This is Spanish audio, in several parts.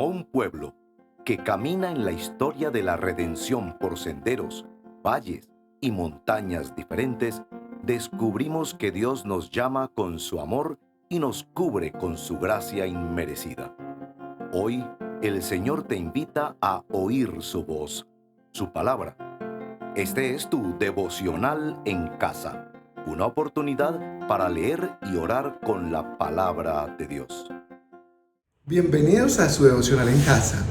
un pueblo que camina en la historia de la redención por senderos, valles y montañas diferentes, descubrimos que Dios nos llama con su amor y nos cubre con su gracia inmerecida. Hoy, el Señor te invita a oír su voz, su palabra. Este es tu devocional en casa, una oportunidad para leer y orar con la palabra de Dios. Bienvenidos a su devocional en casa.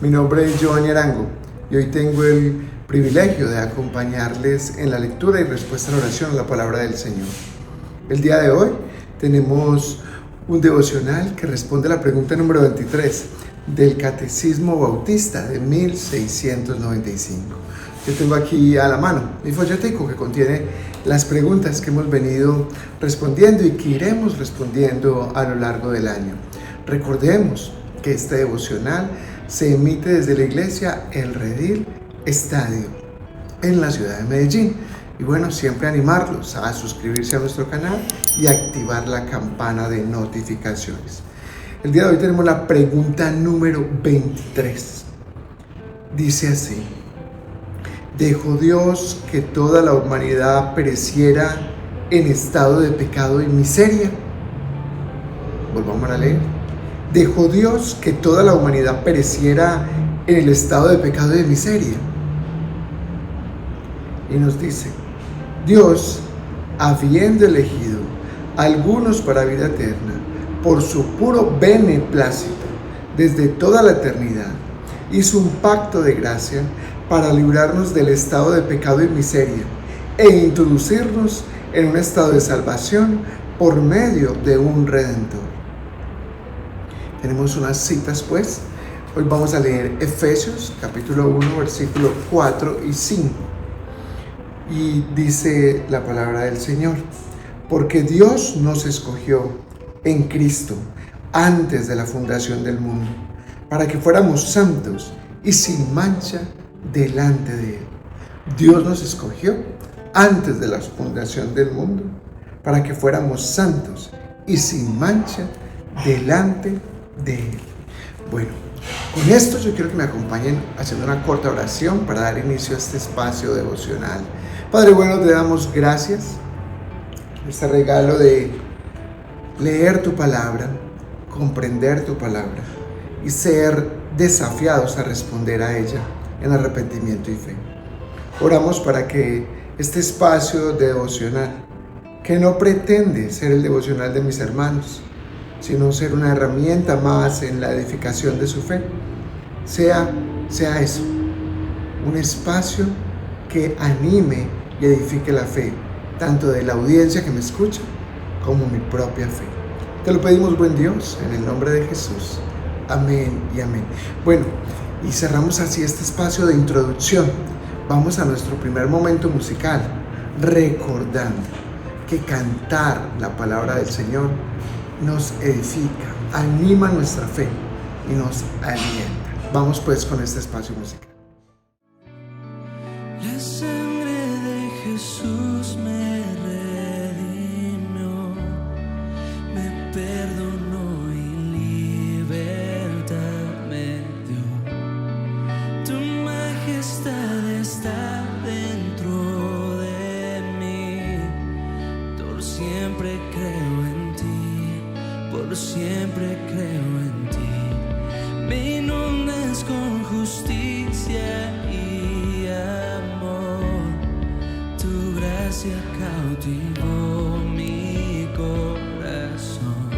Mi nombre es Giovanni Arango y hoy tengo el privilegio de acompañarles en la lectura y respuesta en oración a la palabra del Señor. El día de hoy tenemos un devocional que responde a la pregunta número 23 del Catecismo Bautista de 1695. Yo tengo aquí a la mano mi folletico que contiene las preguntas que hemos venido respondiendo y que iremos respondiendo a lo largo del año. Recordemos que este devocional se emite desde la iglesia El Redil Estadio en la ciudad de Medellín. Y bueno, siempre animarlos a suscribirse a nuestro canal y activar la campana de notificaciones. El día de hoy tenemos la pregunta número 23. Dice así: ¿dejó Dios que toda la humanidad pereciera en estado de pecado y miseria? Volvamos a leer. ¿Dejó Dios que toda la humanidad pereciera en el estado de pecado y de miseria? Y nos dice: Dios, habiendo elegido a algunos para vida eterna, por su puro beneplácito, desde toda la eternidad, hizo un pacto de gracia para librarnos del estado de pecado y miseria e introducirnos en un estado de salvación por medio de un Redentor. Tenemos unas citas pues. Hoy vamos a leer Efesios capítulo 1 versículos 4 y 5. Y dice la palabra del Señor: porque Dios nos escogió en Cristo antes de la fundación del mundo, para que fuéramos santos y sin mancha delante de Él. Dios nos escogió antes de la fundación del mundo, para que fuéramos santos y sin mancha delante de Él. Bueno, con esto yo quiero que me acompañen haciendo una corta oración para dar inicio a este espacio devocional. Padre bueno, te damos gracias por este regalo de leer tu palabra, comprender tu palabra y ser desafiados a responder a ella en arrepentimiento y fe. Oramos para que este espacio devocional, que no pretende ser el devocional de mis hermanos, sino ser una herramienta más en la edificación de su fe, sea eso, un espacio que anime y edifique la fe, tanto de la audiencia que me escucha, como mi propia fe. Te lo pedimos, buen Dios, en el nombre de Jesús. Amén y amén. Bueno, y cerramos así este espacio de introducción. Vamos a nuestro primer momento musical, recordando que cantar la palabra del Señor nos edifica, anima nuestra fe y nos alienta. Vamos pues con este espacio musical. La sangre de Jesús me redimió, me perdonó y libertad me dio. Tu majestad está dentro de mí, por siempre creo en ti, por siempre creo en ti. Me inundas con justicia y amor, tu gracia cautivó mi corazón,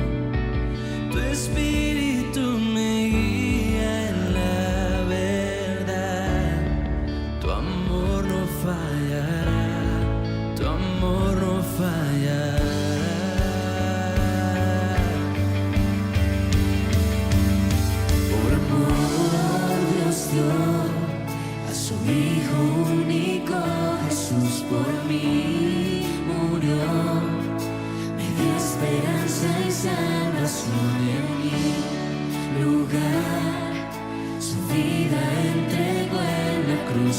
tu espíritu me guía en la verdad, tu amor no fallará, tu amor no fallará. A su Hijo único, Jesús por mí murió, me dio esperanza y salvación en mi lugar, su vida entregó en la cruz,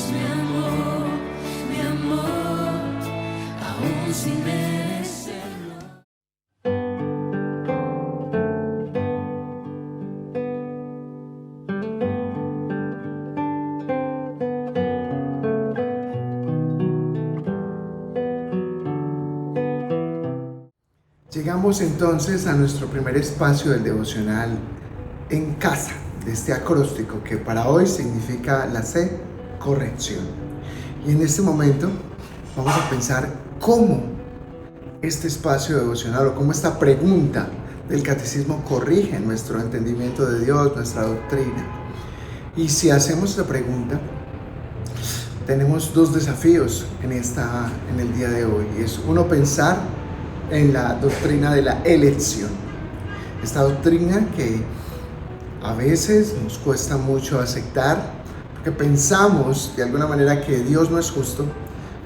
mi amor, aún sin merecerlo. Llegamos entonces a nuestro primer espacio del devocional en casa, de este acróstico que para hoy significa la C, corrección. Y en este momento vamos a pensar cómo este espacio devocional o cómo esta pregunta del catecismo corrige nuestro entendimiento de Dios, nuestra doctrina. Y si hacemos la pregunta, tenemos dos desafíos en el día de hoy. Es uno, pensar en la doctrina de la elección. Esta doctrina que a veces nos cuesta mucho aceptar, porque pensamos de alguna manera que Dios no es justo,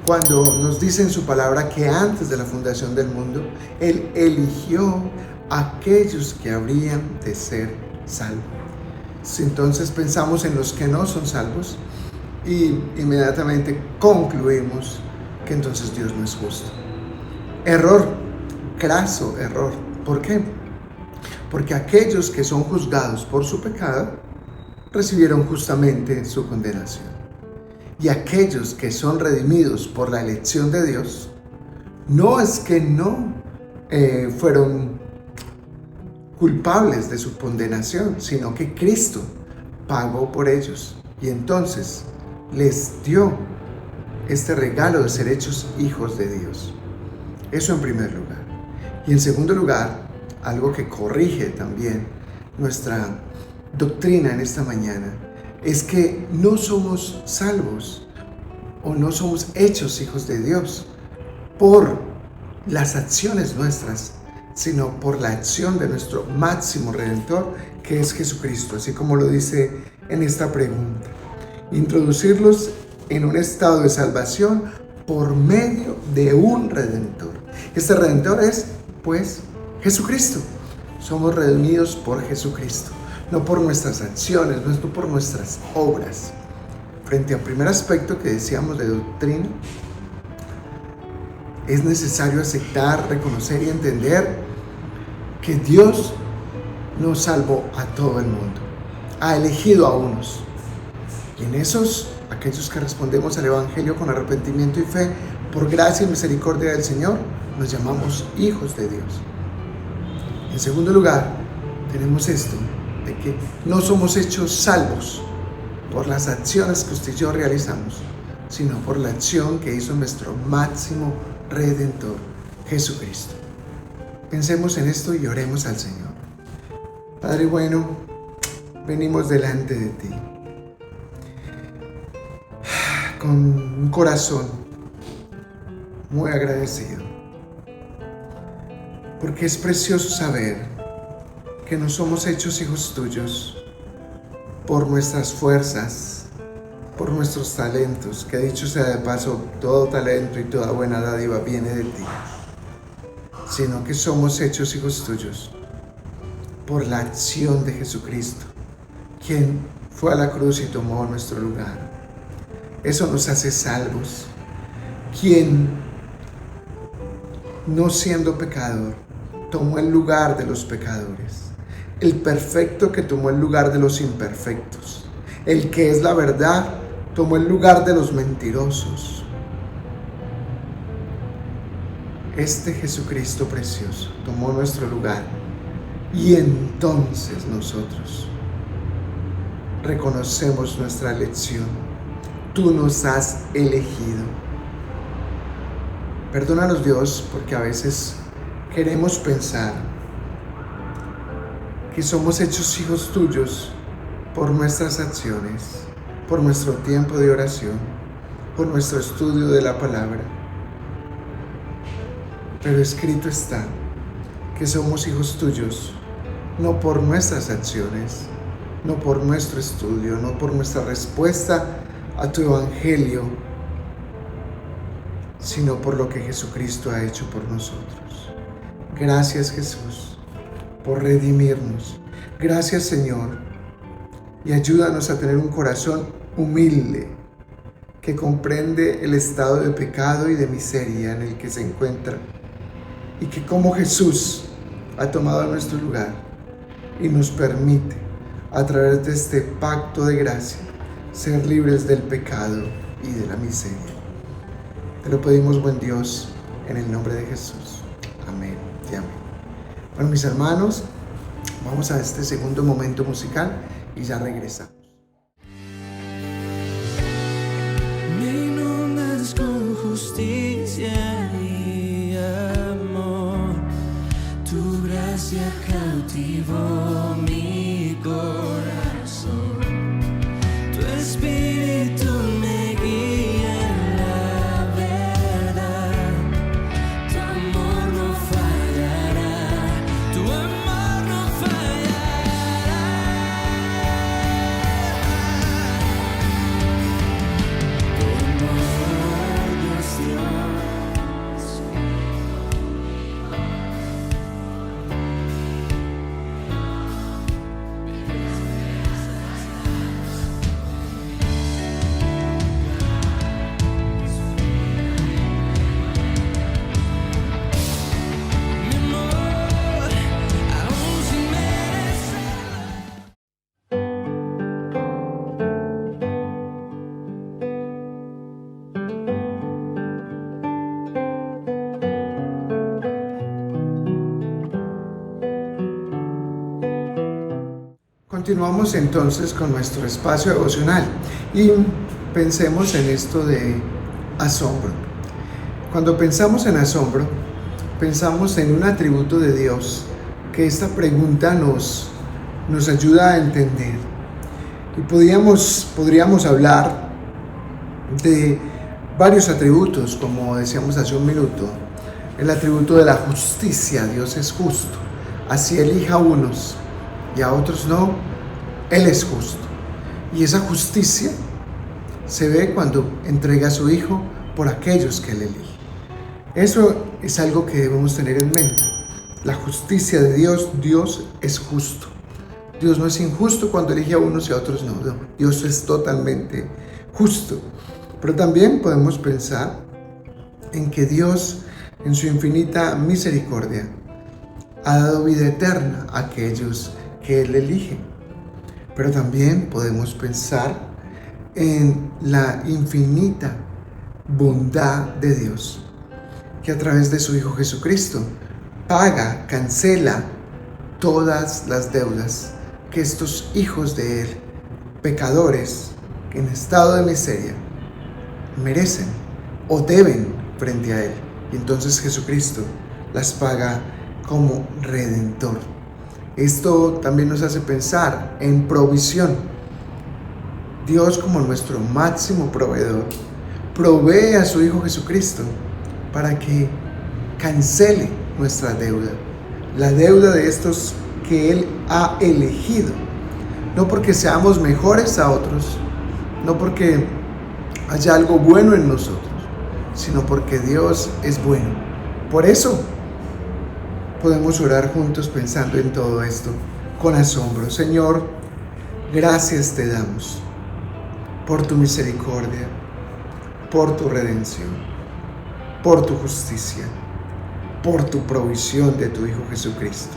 cuando nos dice en su palabra que antes de la fundación del mundo, Él eligió a aquellos que habrían de ser salvos. Entonces pensamos en los que no son salvos y inmediatamente concluimos que entonces Dios no es justo. Error, craso error. ¿Por qué? Porque aquellos que son juzgados por su pecado recibieron justamente su condenación. Y aquellos que son redimidos por la elección de Dios, no es que no fueron culpables de su condenación, sino que Cristo pagó por ellos y entonces les dio este regalo de ser hechos hijos de Dios. Eso en primer lugar. Y en segundo lugar, algo que corrige también nuestra doctrina en esta mañana, es que no somos salvos o no somos hechos hijos de Dios por las acciones nuestras, sino por la acción de nuestro máximo Redentor, que es Jesucristo, así como lo dice en esta pregunta. Introducirlos en un estado de salvación por medio de un Redentor. Este Redentor es, pues, Jesucristo. Somos redimidos por Jesucristo, no por nuestras acciones, no por nuestras obras. Frente al primer aspecto que decíamos de doctrina, es necesario aceptar, reconocer y entender que Dios no salvó a todo el mundo, ha elegido a unos. Y en esos, aquellos que respondemos al Evangelio con arrepentimiento y fe, por gracia y misericordia del Señor, nos llamamos hijos de Dios. En segundo lugar, tenemos esto, de que no somos hechos salvos por las acciones que usted y yo realizamos, sino por la acción que hizo nuestro máximo Redentor, Jesucristo. Pensemos en esto y oremos al Señor. Padre bueno, venimos delante de ti con un corazón muy agradecido, porque es precioso saber que no somos hechos hijos tuyos por nuestras fuerzas, por nuestros talentos, que dicho sea de paso, todo talento y toda buena dádiva viene de ti, sino que somos hechos hijos tuyos por la acción de Jesucristo, quien fue a la cruz y tomó nuestro lugar. Eso nos hace salvos, quien, no siendo pecador, tomó el lugar de los pecadores, el perfecto que tomó el lugar de los imperfectos, el que es la verdad tomó el lugar de los mentirosos. Este Jesucristo precioso tomó nuestro lugar y entonces nosotros reconocemos nuestra elección. Tú nos has elegido. Perdónanos, Dios, porque a veces queremos pensar que somos hechos hijos tuyos por nuestras acciones, por nuestro tiempo de oración, por nuestro estudio de la palabra. Pero escrito está que somos hijos tuyos, no por nuestras acciones, no por nuestro estudio, no por nuestra respuesta a tu evangelio, sino por lo que Jesucristo ha hecho por nosotros. Gracias, Jesús, por redimirnos. Gracias, Señor, y ayúdanos a tener un corazón humilde que comprende el estado de pecado y de miseria en el que se encuentra, y que como Jesús ha tomado nuestro lugar y nos permite, a través de este pacto de gracia, ser libres del pecado y de la miseria. Te lo pedimos, buen Dios, en el nombre de Jesús. Amén y amén. Bueno, mis hermanos, vamos a este segundo momento musical y ya regresamos. Me inundas con justicia y amor. Tu gracia cautivó mi corazón. Tu espíritu me guía en la verdad. Tu amor no fallará. Tu amor no fallará. Tu amor, Dios, Dios. Mi amor, aún sin merecer. Continuamos entonces con nuestro espacio devocional y pensemos en esto de asombro. Cuando pensamos en asombro, pensamos en un atributo de Dios que esta pregunta nos ayuda a entender. Y podríamos hablar de varios atributos, como decíamos hace un minuto. El atributo de la justicia, Dios es justo. Así elija a unos y a otros no, Él es justo. Y esa justicia se ve cuando entrega a su Hijo por aquellos que Él elige. Eso es algo que debemos tener en mente. La justicia de Dios, Dios es justo. Dios no es injusto cuando elige a unos y a otros no. Dios es totalmente justo. Pero también podemos pensar en que Dios, en su infinita misericordia, ha dado vida eterna a aquellos que Él elige. Pero también podemos pensar en la infinita bondad de Dios, que a través de su Hijo Jesucristo paga, cancela todas las deudas que estos hijos de Él, pecadores en estado de miseria, merecen o deben frente a Él. Y entonces Jesucristo las paga como Redentor. Esto también nos hace pensar en provisión. Dios, como nuestro máximo proveedor, provee a su Hijo Jesucristo para que cancele nuestra deuda, la deuda de estos que Él ha elegido, no porque seamos mejores a otros, no porque haya algo bueno en nosotros, sino porque Dios es bueno. Por eso podemos orar juntos pensando en todo esto con asombro. Señor, gracias te damos por tu misericordia, por tu redención, por tu justicia, por tu provisión de tu Hijo Jesucristo.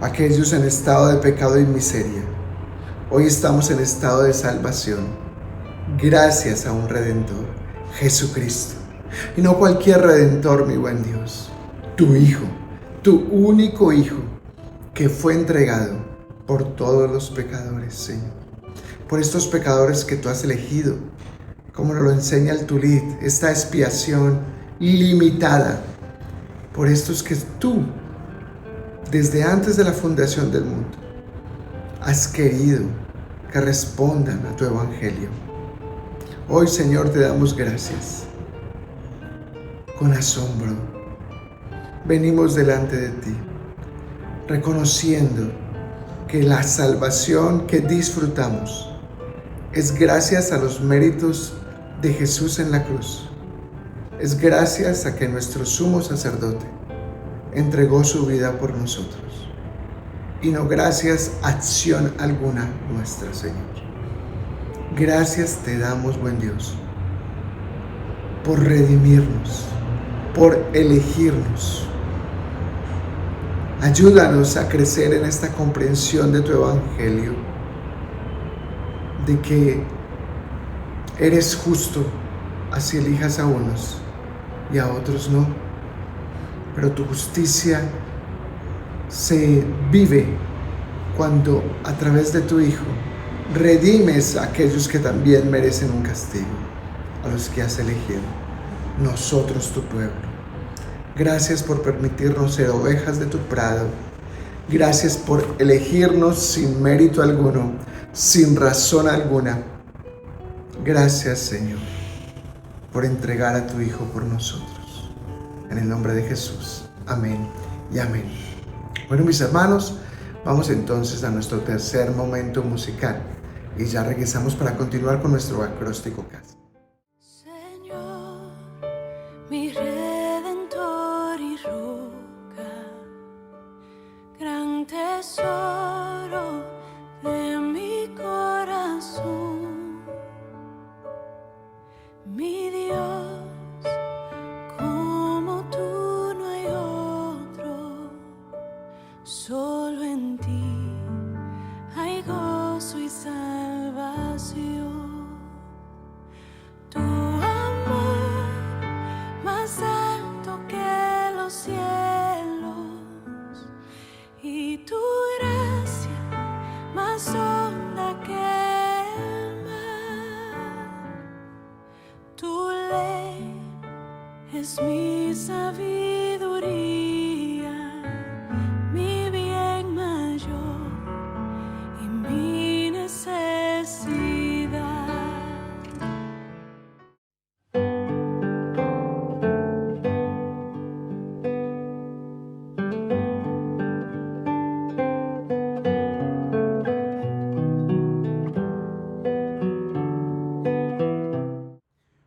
Aquellos en estado de pecado y miseria, hoy estamos en estado de salvación, gracias a un Redentor, Jesucristo. Y no cualquier Redentor, mi buen Dios, tu Hijo, tu único Hijo, que fue entregado por todos los pecadores, Señor. Por estos pecadores que tú has elegido, como nos lo enseña el Tulit, esta expiación limitada. Por estos que tú, desde antes de la fundación del mundo, has querido que respondan a tu evangelio. Hoy, Señor, te damos gracias. Con asombro, venimos delante de ti, reconociendo que la salvación que disfrutamos es gracias a los méritos de Jesús en la cruz. Es gracias a que nuestro sumo sacerdote entregó su vida por nosotros. Y no gracias a acción alguna nuestra, Señor. Gracias te damos, buen Dios, por redimirnos, por elegirnos. Ayúdanos a crecer en esta comprensión de tu evangelio, de que eres justo, así elijas a unos y a otros no. Pero tu justicia se vive cuando a través de tu Hijo redimes a aquellos que también merecen un castigo, a los que has elegido, nosotros tu pueblo. Gracias por permitirnos ser ovejas de tu prado. Gracias por elegirnos sin mérito alguno, sin razón alguna. Gracias, Señor, por entregar a tu Hijo por nosotros. En el nombre de Jesús. Amén y amén. Bueno, mis hermanos, vamos entonces a nuestro tercer momento musical y ya regresamos para continuar con nuestro acróstico casa. Señor, mi redentor y roca, gran tesoro de mi corazón, mi Dios, como tú no hay otro, solo en ti hay gozo y salvación. Tu amor más alto que los cielos y tu gracia más honda que el mar. Tu ley es mi sabiduría, mi bien mayor y mi necesidad.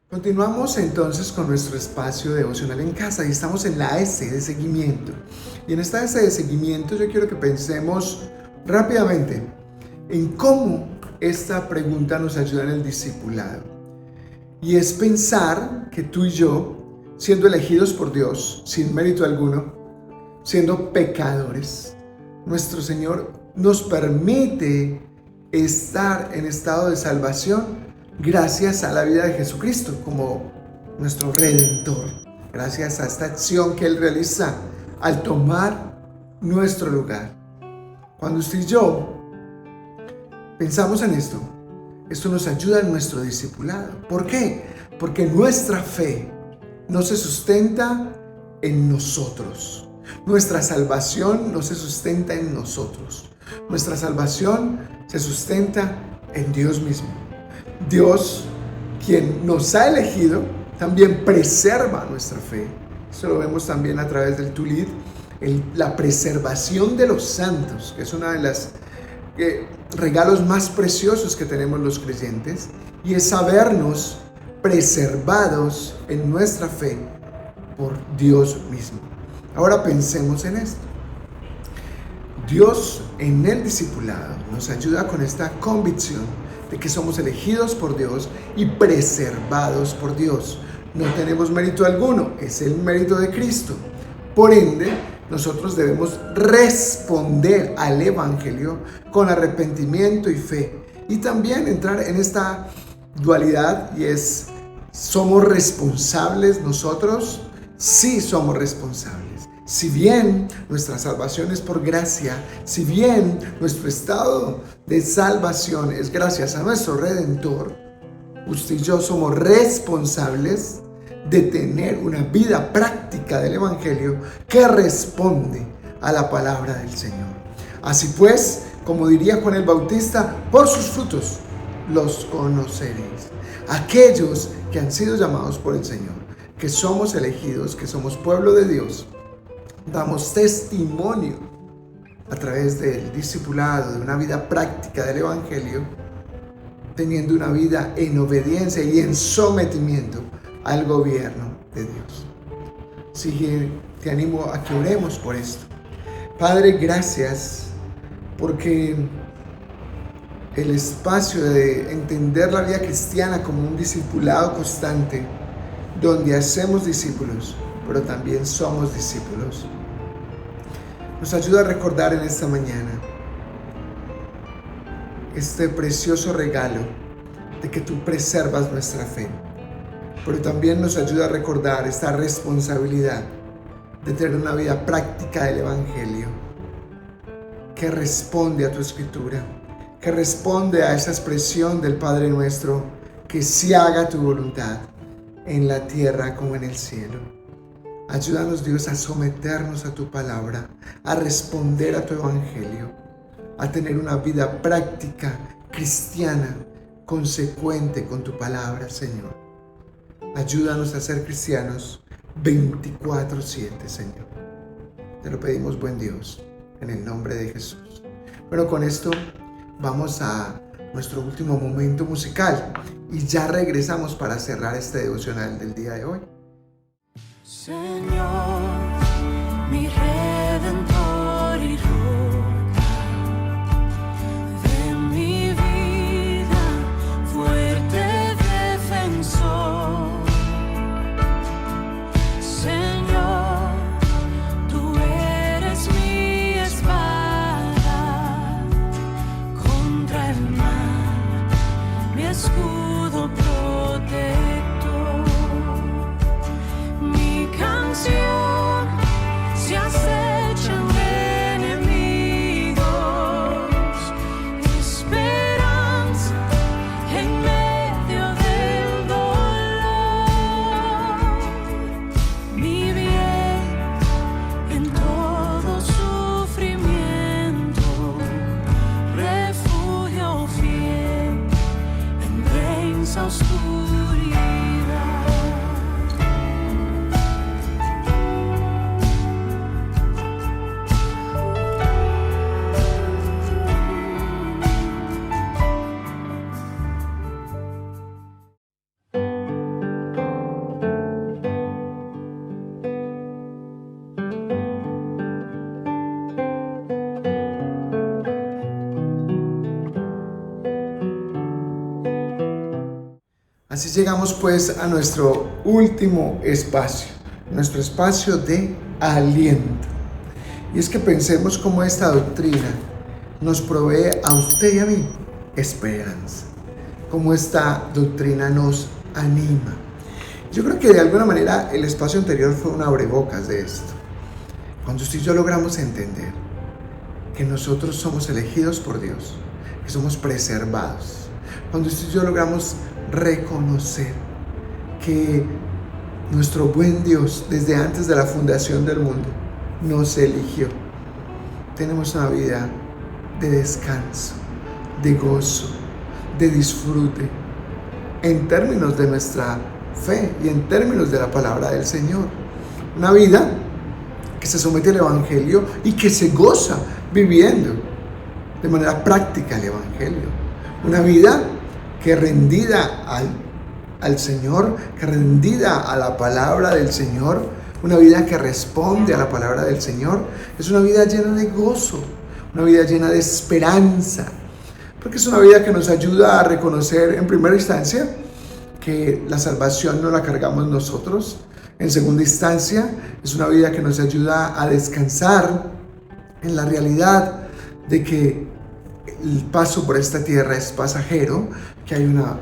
Continuamos entonces con nuestro espacio devocional en casa y estamos en la S de seguimiento. Y en esta S de seguimiento yo quiero que pensemos rápidamente en cómo esta pregunta nos ayuda en el discipulado. Y es pensar que tú y yo, siendo elegidos por Dios sin mérito alguno, siendo pecadores, nuestro Señor nos permite estar en estado de salvación gracias a la vida de Jesucristo como nuestro Redentor, gracias a esta acción que Él realiza al tomar nuestro lugar. Cuando usted y yo pensamos en esto nos ayuda en nuestro discipulado. ¿Por qué? Porque nuestra fe no se sustenta en nosotros. Nuestra salvación no se sustenta en nosotros. Nuestra salvación se sustenta en Dios mismo. Dios, quien nos ha elegido, también preserva nuestra fe. Eso lo vemos también a través del Tulid, la preservación de los santos, que es una de las regalos más preciosos que tenemos los creyentes, y es sabernos preservados en nuestra fe por Dios mismo. Ahora pensemos en esto. Dios en el discipulado nos ayuda con esta convicción de que somos elegidos por Dios y preservados por Dios. No tenemos mérito alguno, es el mérito de Cristo. Por ende, nosotros debemos responder al Evangelio con arrepentimiento y fe. Y también entrar en esta dualidad, y es, ¿somos responsables nosotros? Sí, somos responsables. Si bien nuestra salvación es por gracia, si bien nuestro estado de salvación es gracias a nuestro Redentor, usted y yo somos responsables de tener una vida práctica del Evangelio que responde a la palabra del Señor. Así pues, como diría Juan el Bautista, por sus frutos los conoceréis. Aquellos que han sido llamados por el Señor, que somos elegidos, que somos pueblo de Dios, damos testimonio a través del discipulado, de una vida práctica del Evangelio, teniendo una vida en obediencia y en sometimiento al gobierno de Dios. Así que te animo a que oremos por esto. Padre, gracias porque el espacio de entender la vida cristiana como un discipulado constante, donde hacemos discípulos, pero también somos discípulos, nos ayuda a recordar en esta mañana este precioso regalo de que tú preservas nuestra fe, pero también nos ayuda a recordar esta responsabilidad de tener una vida práctica del Evangelio, que responde a tu escritura, que responde a esa expresión del Padre nuestro, que se haga tu voluntad en la tierra como en el cielo. Ayúdanos, Dios, a someternos a tu palabra, a responder a tu evangelio, a tener una vida práctica, cristiana, consecuente con tu palabra, Señor. Ayúdanos a ser cristianos 24/7, Señor. Te lo pedimos, buen Dios, en el nombre de Jesús. Bueno, con esto vamos a nuestro último momento musical y ya regresamos para cerrar este devocional del día de hoy. Señor, mi Redentor y roca de mi vida, fuerte defensor. Señor, tú eres mi espada contra el mal, mi escudo protector. Se acechan enemigos, esperanza en medio del dolor, mi bien en todo sufrimiento, refugio fiel en densa oscuridad. Así llegamos pues a nuestro último espacio, nuestro espacio de aliento. Y es que pensemos cómo esta doctrina nos provee a usted y a mí esperanza, cómo esta doctrina nos anima. Yo creo que de alguna manera el espacio anterior fue un abrebocas de esto. Cuando usted y yo logramos entender que nosotros somos elegidos por Dios, que somos preservados, cuando usted y yo logramos reconocer que nuestro buen Dios, desde antes de la fundación del mundo, nos eligió, tenemos una vida de descanso, de gozo, de disfrute, en términos de nuestra fe y en términos de la palabra del Señor. Una vida que se somete al Evangelio y que se goza viviendo de manera práctica el Evangelio. Una vida que rendida al Señor, que rendida a la palabra del Señor, una vida que responde a la palabra del Señor, es una vida llena de gozo, una vida llena de esperanza, porque es una vida que nos ayuda a reconocer en primera instancia que la salvación no la cargamos nosotros. En segunda instancia, es una vida que nos ayuda a descansar en la realidad de que el paso por esta tierra es pasajero, que hay una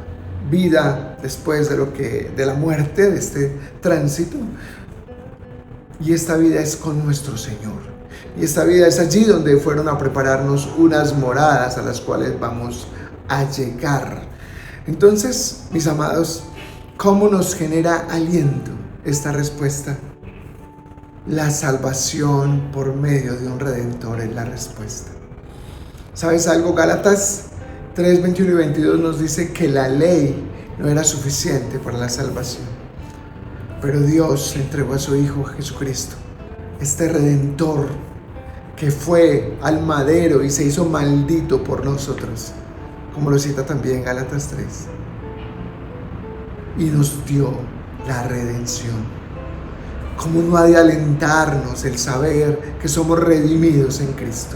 vida después de la muerte, de este tránsito, y esta vida es con nuestro Señor. Y esta vida es allí donde fueron a prepararnos unas moradas a las cuales vamos a llegar. Entonces, mis amados, ¿cómo nos genera aliento esta respuesta? La salvación por medio de un Redentor es la respuesta. ¿Sabes algo? Gálatas 3, 21 y 22 nos dice que la ley no era suficiente para la salvación, pero Dios entregó a su Hijo Jesucristo, este Redentor que fue al madero y se hizo maldito por nosotros, como lo cita también Gálatas 3, y nos dio la redención. ¿Cómo no ha de alentarnos el saber que somos redimidos en Cristo?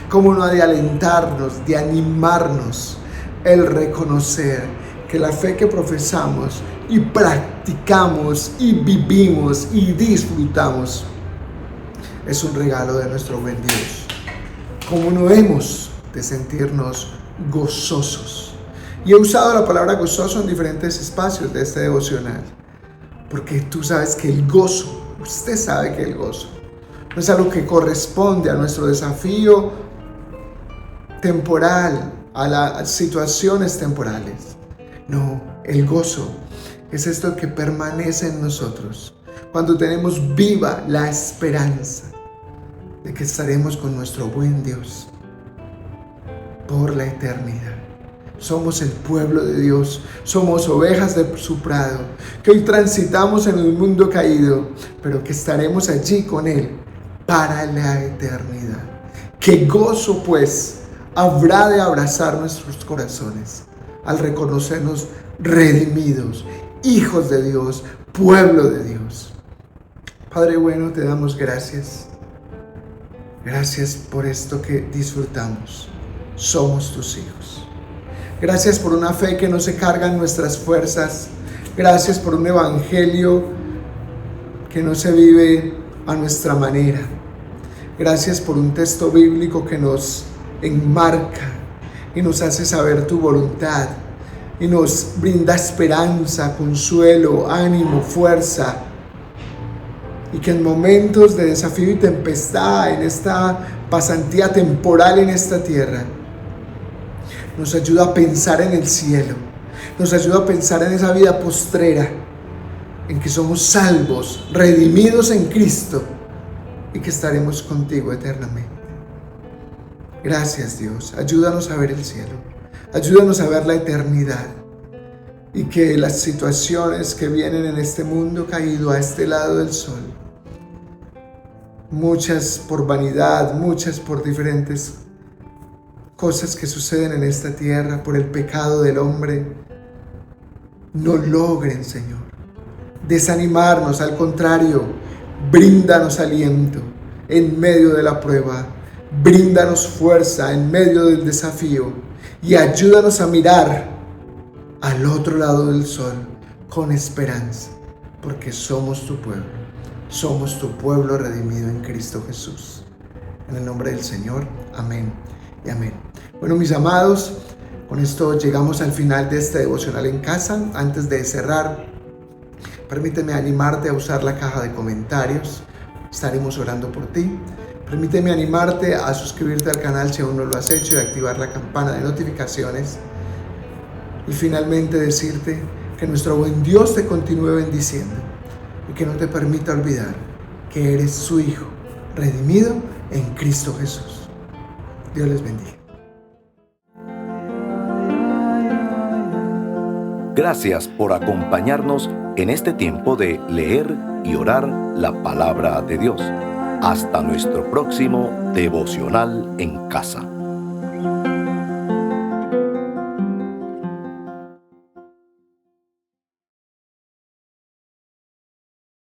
¿Cómo no ha de alentarnos, de animarnos el reconocer que la fe que profesamos y practicamos y vivimos y disfrutamos es un regalo de nuestro buen Dios? ¿Cómo no hemos de sentirnos gozosos? Y he usado la palabra gozoso en diferentes espacios de este devocional, porque tú sabes que el gozo, usted sabe que el gozo no es algo que corresponde a nuestro desafío temporal, a las situaciones temporales. No, el gozo es esto que permanece en nosotros cuando tenemos viva la esperanza de que estaremos con nuestro buen Dios por la eternidad. Somos el pueblo de Dios, somos ovejas de su prado, que hoy transitamos en un mundo caído, pero que estaremos allí con Él para la eternidad. Qué gozo, pues, habrá de abrazar nuestros corazones al reconocernos redimidos, hijos de Dios, pueblo de Dios. Padre bueno, te damos gracias. Gracias por esto que disfrutamos. Somos tus hijos. Gracias por una fe que no se carga en nuestras fuerzas. Gracias por un evangelio que no se vive a nuestra manera. Gracias por un texto bíblico que nos enmarca y nos hace saber tu voluntad y nos brinda esperanza, consuelo, ánimo, fuerza. Y que en momentos de desafío y tempestad, en esta pasantía temporal en esta tierra, nos ayuda a pensar en el cielo, nos ayuda a pensar en esa vida postrera, en que somos salvos, redimidos en Cristo y que estaremos contigo eternamente. Gracias, Dios, ayúdanos a ver el cielo, ayúdanos a ver la eternidad y que las situaciones que vienen en este mundo caído a este lado del sol, muchas por vanidad, muchas por diferentes cosas que suceden en esta tierra, por el pecado del hombre, no logren, Señor, desanimarnos. Al contrario, bríndanos aliento en medio de la prueba, bríndanos fuerza en medio del desafío y ayúdanos a mirar al otro lado del sol con esperanza, porque somos tu pueblo. Somos tu pueblo redimido en Cristo Jesús. En el nombre del Señor, amén y amén. Bueno, mis amados, con esto llegamos al final de este devocional en casa. Antes de cerrar, permíteme animarte a usar la caja de comentarios. Estaremos orando por ti. Permíteme animarte a suscribirte al canal si aún no lo has hecho y activar la campana de notificaciones. Y finalmente decirte que nuestro buen Dios te continúe bendiciendo y que no te permita olvidar que eres su hijo, redimido en Cristo Jesús. Dios les bendiga. Gracias por acompañarnos en este tiempo de leer y orar la palabra de Dios. Hasta nuestro próximo devocional en casa.